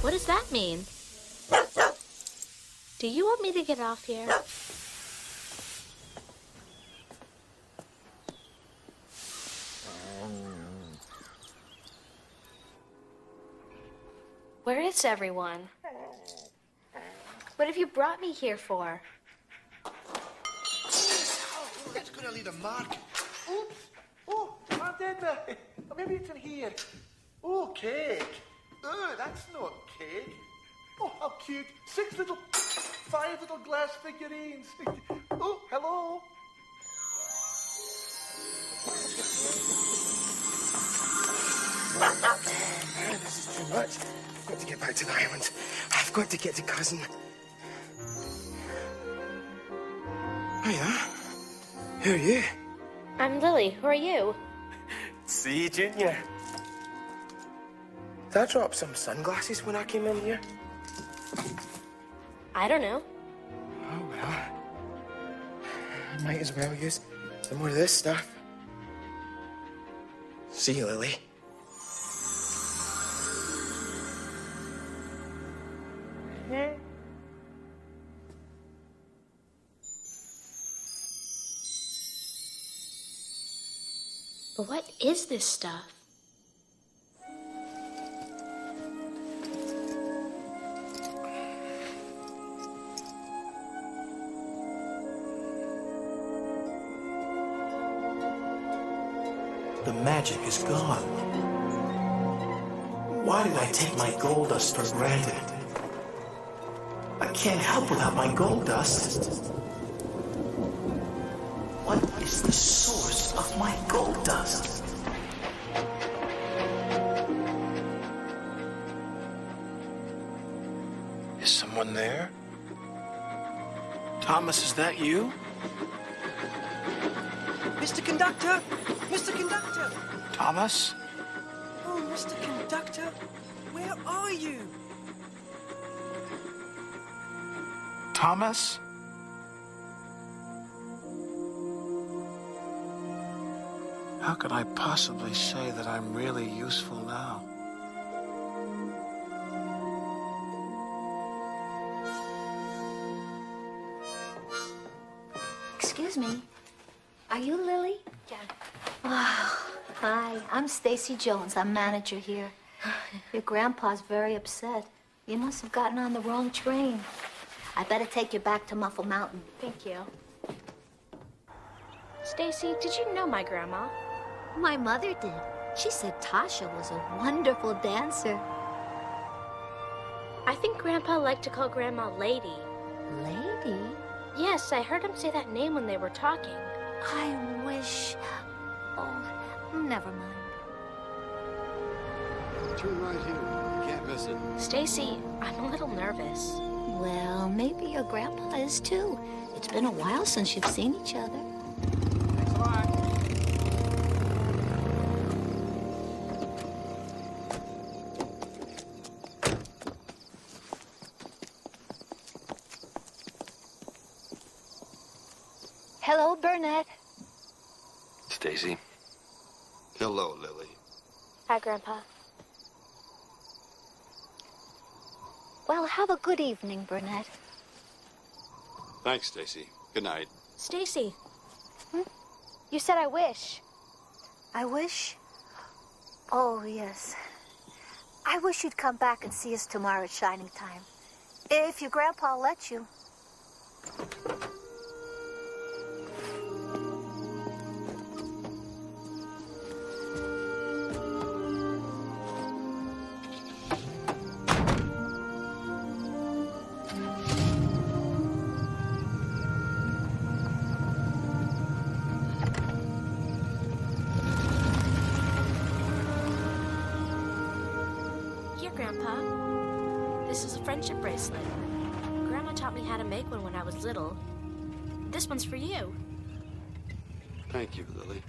What does that mean? Do you want me to get off here? Where is everyone? What have you brought me here for? Oh, that's gonna leave a mark. Oops. Oh, I did that. Maybe it's in here. Oh, cake. Oh, that's not cake. Oh, how cute. 5 little glass figurines. Oh, hello. Man, this is too much. I've got to get back to the island. I've got to get to Cousin. Hiya. Who are you? I'm Lily. Who are you? See you, Junior. Did I drop some sunglasses when I came in here? I don't know. Oh, well. I might as well use some more of this stuff. See you, Lily. But what is this stuff? The magic is gone. Why did I take my gold dust for granted? I can't help without my gold dust. What is the source of my gold dust? Is someone there? Thomas, is that you? Mr. Conductor! Mr. Conductor! Thomas? Oh, Mr. Conductor, where are you? Thomas? How could I possibly say that I'm really useful now? Excuse me. Are you Lily? Yeah. Oh, hi. I'm Stacy Jones. I'm manager here. Your grandpa's very upset. You must have gotten on the wrong train. I better take you back to Muffle Mountain. Thank you. Stacy, did you know my grandma? My mother did. She said Tasha was a wonderful dancer. I think Grandpa liked to call Grandma Lady. Lady? Yes, I heard him say that name when they were talking. I wish... Oh, never mind. Turn right here. You can't miss it. Stacy, I'm a little nervous. Well, maybe your grandpa is too. It's been a while since you've seen each other. Thanks a lot. Hello, Burnett. Stacy. Hello, Lily. Hi, Grandpa. Well, have a good evening, Burnett. Thanks, Stacy. Good night. Stacy. You said I wish. I wish? Oh, yes. I wish you'd come back and see us tomorrow at Shining Time. If your grandpa lets you. Grandpa. This is a friendship bracelet. Grandma taught me how to make one when I was little. This one's for you. Thank you, Lily.